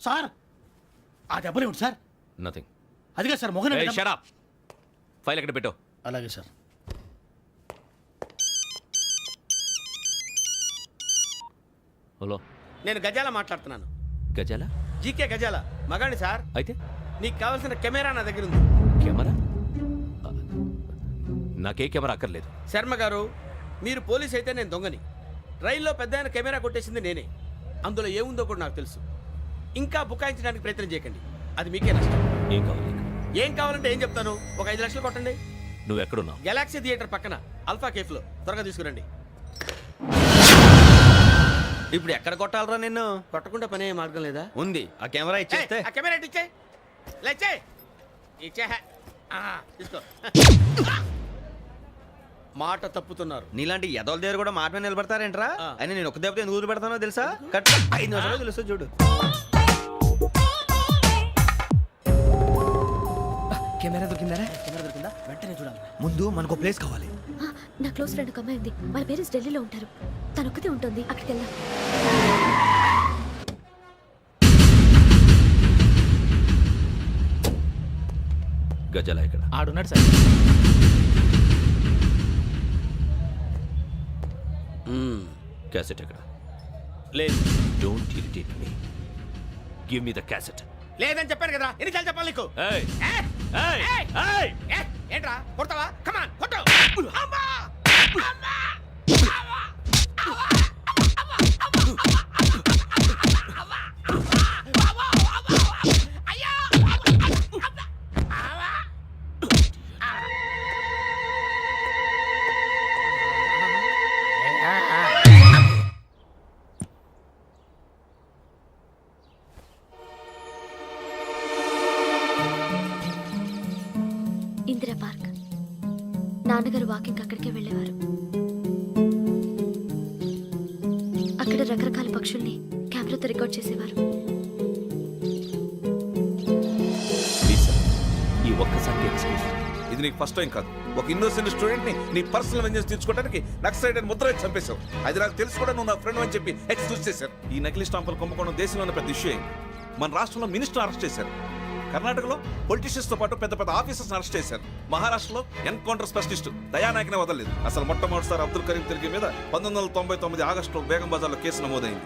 Sir ఆ దెబ్బలేమిటి sir? Nothing. అదిగా sir మొహన్ shut up. File ఎక్కడ పెట్టు. అలాగే సార్. హలో, నేను గజాల మాట్లాడుతున్నాను. గజాల? జీకే గజాల మగాండి సార్. అయితే నీకు కావాల్సిన కెమెరా నా దగ్గర ఉంది. కెమెరా? నాకే కెమెరా అక్కర్లేదు. శర్మ గారు, మీరు పోలీస్ అయితే నేను దొంగని. రైల్లో పెద్ద ఆయన కెమెరా కొట్టేసింది నేనే. అందులో ఏముందో కూడా నాకు తెలుసు. ఇంకా బుకాయించడానికి ప్రయత్నం చేయకండి, అది మీకే నష్టం. ఏం కావాలి? ఏం కావాలంటే ఏం చెప్తాను. ఒక 5 లక్షలు కొట్టండి. నువ్వు ఎక్కడున్నావు? గెలాక్సీ థియేటర్ పక్కన అల్ఫా కేఫ్లో. త్వరగా తీసుకురండి. ఇప్పుడు ఎక్కడ కొట్టాలరా నిన్ను? కొట్టకుండా పనే మార్గం లేదా? ఉంది. ఆ కెమెరా ఇచ్చేస్తే. ఆ కెమెరా ఇచ్చే లేచే ఇచ్చే. తీసుకో. మాట తప్పుతున్నారు. నీలాంటి ఎదల దగ్గర కూడా మాట మీద నిలబడతారేంట్రా? ఆ. అయినా నేను ఒక దెబ్బతో ఎందుకు ఊరు పెడతానో తెలుసా? కట్ 5 నిమిషాలు తెలుసు చూడు. కెమెరా దొరికిందా? వెంటనే చూడాలి. ముందు మనకు ప్లేస్ కావాలి. నా క్లోజ్ ఫ్రెండ్ ఒక అమ్మాయి ఉంది. వాళ్ళ పేరెంట్స్ ఢిల్లీలో ఉంటారు. తను ఒక్కతే ఉంటుంది. అక్కడికి వెళ్దాం. గజాల ఎక్కడ? ఆడున్నాడు సార్. క్యాసెట్ ఎక్కడ? లేదు. Don't irritate me. Give me the cassette. లేదని చెప్పాను కదా, ఎన్నిసార్లు చెప్పాలి నీకు? ఏయ్ ఏ? ఏయ్ ఏయ్! ఏయ్! ఏ? ఏంట్రా కొడతావా? కమాన్ కొట్టు. అమ్మా! అమ్మా! ఇందిరా పార్క్. నాన్నగారు వాకింగ్ అక్కడికే వెళ్ళేవారు. అక్కడ రకరకాల పక్షుల్ని కెమెరాతో రికార్డ్ చేసేవారు. ప్లీజ్ సార్, ఈ ఒక్కసారి ఎక్స్క్యూజ్. ఇది నీకు ఫస్ట్ టైం కాదు. ఒక ఇన్నోసెంట్ స్టూడెంట్ ని నీ పర్సనల్ వెంజెన్స్ తీర్చుకోవడానికి నక్సలైట్ అని ముద్ర వేసి చంపేశావు. అది నాకు తెలుసు కూడా నువ్వు నా ఫ్రెండ్ అని చెప్పి ఎక్స్క్యూజ్ చేశారు. ఈ నకిలీ స్టాంపులు కుంభకోణం దేశంలో ఉన్న పెద్ద ఇష్యూ అయింది. మన రాష్ట్రంలో మినిస్టర్ అరెస్ట్ చేశారు. కర్ణాటకలో పొలిటీషియన్స్ తో పాటు పెద్ద పెద్ద ఆఫీసర్స్ అరెస్ట్ చేశారు. మహారాష్ట్రలో ఎన్కౌంటర్ స్పెషలిస్ట్ దయానాయకనే వదలలేదు. అసలు మొట్టమొదటిసారి అబ్దుల్ కరీం తిరిగి మీద 1999 ఆగస్టులో బేగం బజార్లో కేసు నమోదైంది.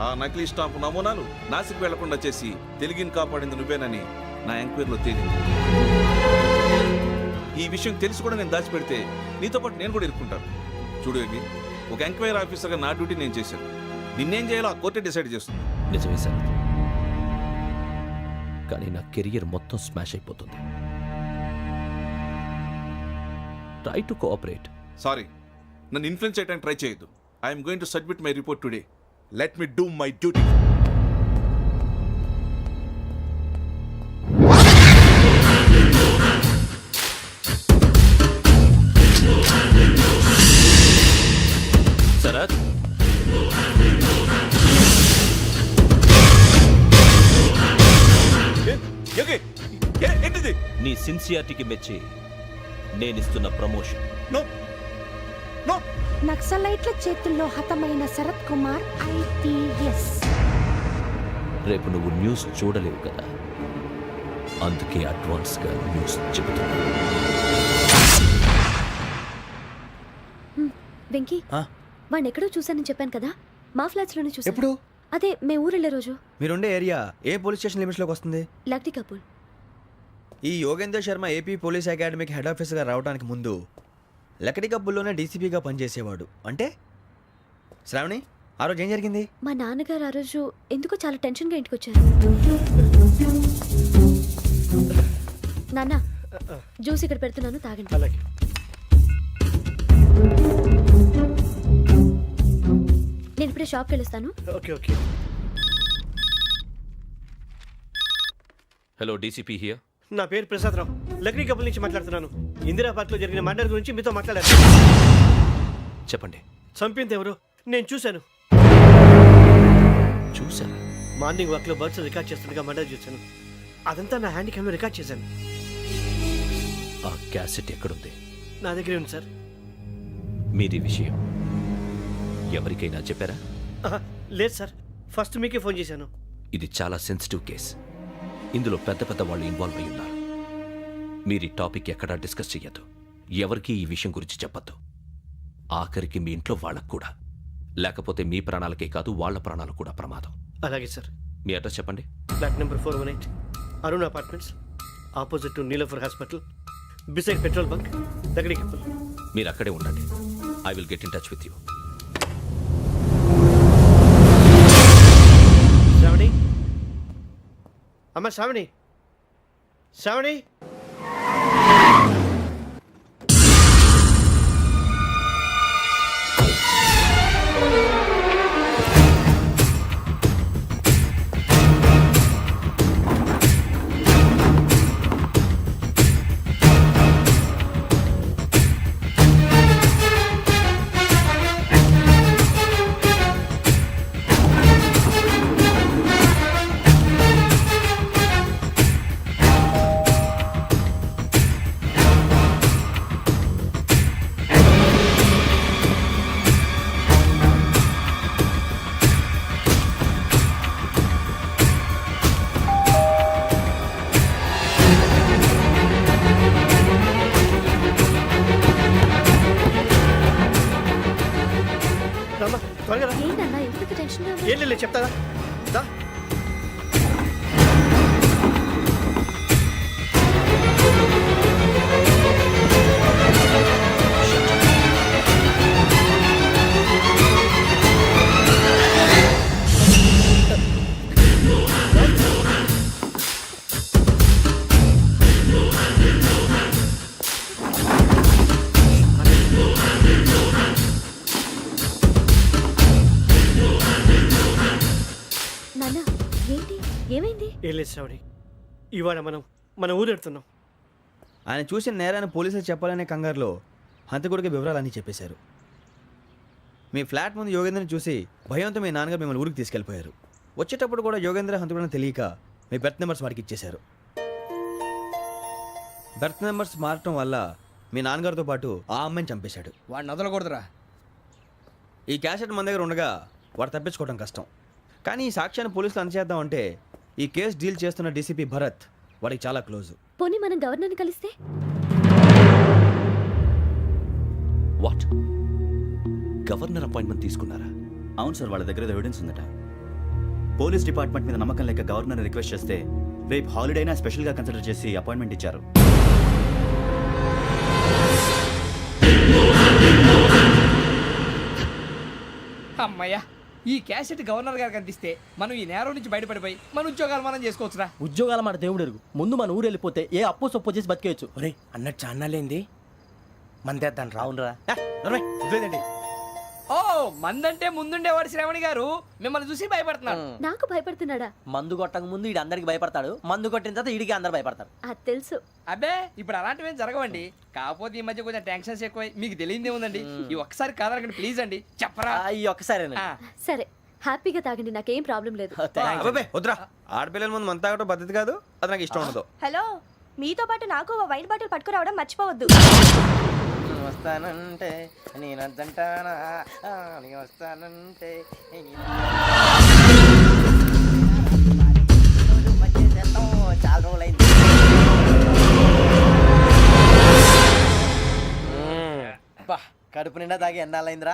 ఆ నకిలీ స్టాంపు నమూనాలు నాసిక్ వెళ్లకుండా చేసి తెలుగుని కాపాడింది నువ్వేనని నా ఎంక్వైరీలో తేలింది. ఈ విషయం తెలిసి కూడా నేను దాచిపెడితే నీతో పాటు నేను కూడా ఇరుక్కుంటాను. చూడు యోగి, ఒక ఎంక్వైరీ ఆఫీసర్గా నా డ్యూటీ నేను చేశాను. నిన్నేం చేయాలో ఆ కోర్టే డిసైడ్ చేస్తుంది. నిజమే సార్, కానీ నా కెరియర్ మొత్తం స్మాష్ అయిపోతుంది. Try to cooperate. సారీ, నన్ను ఇన్ఫ్లుయెన్స్ చేయడానికి ట్రై చేయొద్దు. I'm going to submit my report today. Let me do my duty. Sharath, ఏంటిది? నీ సిన్సియారిటీకి మెచ్చి నేనిస్తున్న ప్రమోషన్. No no. నక్సలైట్ల చేతుల్లో హతమైన శరత్ కుమార్ ఐపీఎస్. రేపు నువ్వు న్యూస్ చూడలేవు కదా, అందుకే అడ్వాన్స్ గా న్యూస్ చెబుతున్నా. వెంకీ, వాడిని ఎక్కడో చూశానని చెప్పాను కదా. మా ఫ్లాట్స్ లోనే చూసాను. ఎప్పుడు? అదే మేము ఊరెళ్ళే రోజు. మీరుండే ఏరియా ఏ పోలీస్ స్టేషన్ లిమిట్స్ లోకి వస్తుంది? లక్టీ కపూర్. ఈ యోగేందర్ శర్మ ఏపీ పోలీస్ అకాడమీకి హెడ్ ఆఫీసర్గా రావడానికి ముందు లకడి కబ్బుల్లోనే డీసీపీగా పనిచేసేవాడు. అంటే శ్రావణి, ఆ రోజు ఏం జరిగింది? మా నాన్నగారు ఆ రోజు ఎందుకో చాలా టెన్షన్గా ఇంటికి వచ్చారు. నాన్న, జ్యూస్ ఇక్కడ పెడుతున్నాను, తాగండి. అలాగే. నేను ఇప్పుడే షాప్కి వెళ్ళొస్తాను. Okay okay. Hello, DCP here. నా పేరు ప్రసాదరావు, లక్డీ కపుల్ నుంచి మాట్లాడుతున్నాను. ఇందిరా పార్క్ లో జరిగిన మర్డర్ గురించి మీతో మాట్లాడారు. చెప్పండి. చంపింది ఎవరు? నేను చూశాను. చూసారా? మార్నింగ్ వాక్ లో బర్డ్స్ రికార్డ్ చేస్తుండగా మర్డర్ చూశాను. అదంతా నా హ్యాండ్ క్యామ్ లో రికార్డ్ చేశాను. ఆ క్యాసెట్ ఎక్కడుంది? నా దగ్గరే ఉంది సార్. మీది విషయం ఎవరికైనా చెప్పారా? లేదు సార్, ఫస్ట్ మీకే ఫోన్ చేశాను. ఇది చాలా సెన్సిటివ్ కేస్. ఇందులో పెద్ద పెద్ద వాళ్ళు ఇన్వాల్వ్ అయి ఉన్నారు. మీరు ఈ టాపిక్ ఎక్కడా డిస్కస్ చెయ్యొద్దు. ఎవరికీ ఈ విషయం గురించి చెప్పొద్దు. ఆఖరికి మీ ఇంట్లో వాళ్ళకు కూడా. లేకపోతే మీ ప్రాణాలకే కాదు వాళ్ళ ప్రాణాలు కూడా ప్రమాదం. అలాగే సార్. మీ అడ్రస్ చెప్పండి. Flat number 418 Arun apartments, opposite to Nilofar hospital, beside petrol bunk, Lakdi Kapul. మీరు అక్కడే ఉండండి. I will get in touch with you. Shravani, అమ్మ శ్రావణి, శ్రావణి. రామ్మా, త్వరగా రా. ఏంటన్నా ఎందుకు టెన్షన్ ఏం లేదు చెప్తాదా దా. నాన్న ఏంటి ఏమైంది? ఏం లేదు శ్రావణి, ఇవాళ మనం మన ఊరు వెళ్తున్నాం. ఆయన చూసిన నేరాన్ని పోలీసులు చెప్పాలనే కంగారులో హంతకుడికి వివరాలన్నీ చెప్పేశారు. మీ ఫ్లాట్ ముందు యోగేంద్రని చూసి భయంతో మీ నాన్నగారు మిమ్మల్ని ఊరికి తీసుకెళ్ళిపోయారు. వచ్చేటప్పుడు కూడా యోగేంద్ర హంతకుడని తెలియక మీ బెర్త్ నెంబర్స్ వారికి ఇచ్చేశారు. బెర్త్ నెంబర్స్ మారటం వల్ల మీ నాన్నగారితో పాటు ఆ అమ్మాయిని చంపేశాడు. వాడిని వదలకూడదురా. ఈ క్యాసెట్ మన దగ్గర ఉండగా వాడు తప్పించుకోవడం కష్టం. కానీ ఈ సాక్ష్యాన్ని పోలీసులు అందచేద్దామంటే ఈ కేసు డీల్ చేస్తున్న డీసీపీ భరత్ వాడికి చాలా క్లోజు. పోనీ మనం గవర్నర్ని కలిస్తే? వాట్? గవర్నర్ అపాయింట్మెంట్ తీసుకున్నారా? అవును సార్, వాళ్ళ దగ్గర ఎవిడెన్స్ ఉందట. పోలీస్ డిపార్ట్మెంట్ మీద నమ్మకం లేక గవర్నర్ రిక్వెస్ట్ చేస్తే రేపు హాలిడేనా స్పెషల్గా కన్సిడర్ చేసి అపాయింట్మెంట్ ఇచ్చారు. అమ్మయ్యా, ఈ క్యాసెట్ గవర్నర్ గారికి అందిస్తే మనం ఈ నేరం నుంచి బయటపడిపోయి మన ఉద్యోగాలు మనం చేసుకోవచ్చురా. ఉద్యోగాల మాట దేవుడు ఎరుగు. ముందు మన ఊరు వెళ్ళిపోతే ఏ అప్పు సొప్పు చేసి బతికేయచ్చు. ఒరే అన్నట్టు చాన్నాలేంది మందేద్దాను రావునరా. ఓ మందంటే ముందుండేవాడు శ్రావణి గారు మిమ్మల్ని చూసి భయపడుతున్నాడు. నాకు భయపడుతున్నాడా? మందు కొట్టక ముందు ఈడు అందరికి భయపడతాడు, మందు కొట్టిన తర్వాత ఈడికి అందరు భయపడతారు. అది తెలుసు. అబ్బే ఇప్పుడు అలాంటివి ఏం జరగవండి. కాకపోతే ఈ మధ్య కొంచెం టెన్షన్స్ ఎక్కువ, మీకు తెలియదే ఉందండి. ఈ ఒక్కసారి కాదనకండి ప్లీజ్ అండి, చెప్పరా. ఈ ఒక్కసారి సరే హ్యాపీగా తాగండి, నాకేం ప్రాబ్లం లేదు. అబ్బాబే వద్దురా, ఆడపిల్లల ముందు మన తాగటం పద్ధతి కాదు, అది నాకు ఇష్టం ఉండదు. హలో, మీతో పాటు నాకు ఓ వైట్ బాటిల్ పట్టుకురావడం మర్చిపోవద్దు. వస్తానంటే నేనంటానా, వస్తానంటే చాలా రోజులైంది. కడుపు నిండా తాగి ఎన్నాళ్ళైందిరా?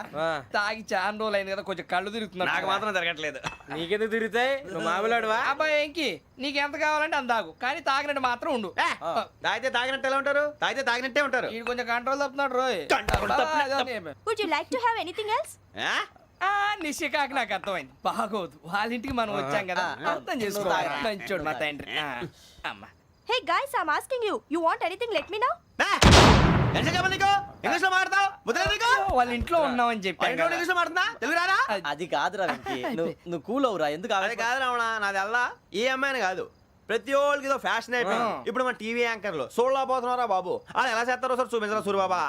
తాగి చాలా రోజులు అయింది కదా, కొంచెం కళ్ళు తిరుగుతున్నా. నాకు మాత్రం జరగట్లేదు. నీకెందుకు తిరుగుతాయి? నువ్వు మామిలాడువా? అబ్బాయి ఏంకి నీకు ఎంత కావాలంటే అంత తాగు, కానీ తాగినట్టు మాత్రం ఉండు. తాగితే తాగినట్టు ఎలా ఉంటారు? తాగితే తాగినట్టే ఉంటారు. వీడు కొంచెం కంట్రోల్ తప్పుతున్నాడు రోయ్. Would you like to have anything else? నిశ్చికాకి నాకు అర్థమైంది. బాగోదు, వాళ్ళ ఇంటికి మనం వచ్చాం కదా, అర్థం చేసుకోవాలి. మంచోడు మా తండ్రి. అమ్మా hey guys, I am asking you, you want anything let me know. English లో మాట్లాడతావు? వాళ్ళ ఇంట్లో ఉన్నామని చెప్పాను కదా. ఇంగ్లీష్ లో మాట్లాడుతున్నా? తెలుగు రాదా? అది కాదురా వెంకీ, నువ్వు కూల్ అవురా. ఎందుకు అది కాదు రావణ, నాది అల్లా ఏ అమ్మాయిని కాదు, ప్రతి ఒళ్ళకి ఇదో ఫ్యాషన్ అయిపోయింది. ఇప్పుడు మన టీవీ యాంకర్లు సోళ్ళ పోతున్నారా బాబు, అది ఎలా చేస్తారో సార్ చూపించరా సూరిబాబా.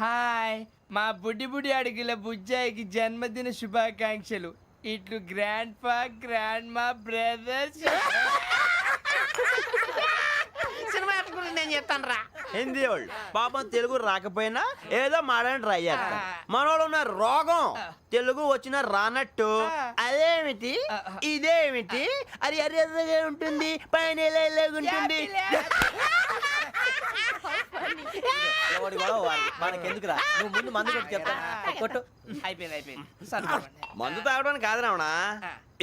హాయ్, మా బుడ్డి బుడి అడిగిల బుజ్జాయికి జన్మదిన శుభాకాంక్షలు. ఇట్లు గ్రాండ్ ఫా గ్రాండ్ మా బ్రదర్స్. సినిమా నేను చెప్తాను రా. హిందీ వాళ్ళు పాపం తెలుగు రాకపోయినా ఏదో మాడని ట్రై చేస్తారు. మనోళ్ళు ఉన్న రోగం తెలుగు వచ్చిన రానట్టు అదేమిటి ఇదేమిటి అది అర్రగా ఉంటుంది పైన ఉంటుంది. మనకెందుకురా నువ్వు ముందు మందు కొట్టి చెప్తాను కొట్టు. మందు తాగడానికి కాదు రావణ,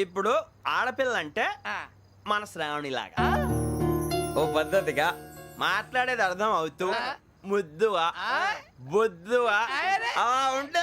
ఇప్పుడు ఆడపిల్ల అంటే మన శ్రావణిలాగా ఓ పద్ధతిగా మాట్లాడేది అర్థం అవుతూ ముద్దువా బొద్దువా ఉంటే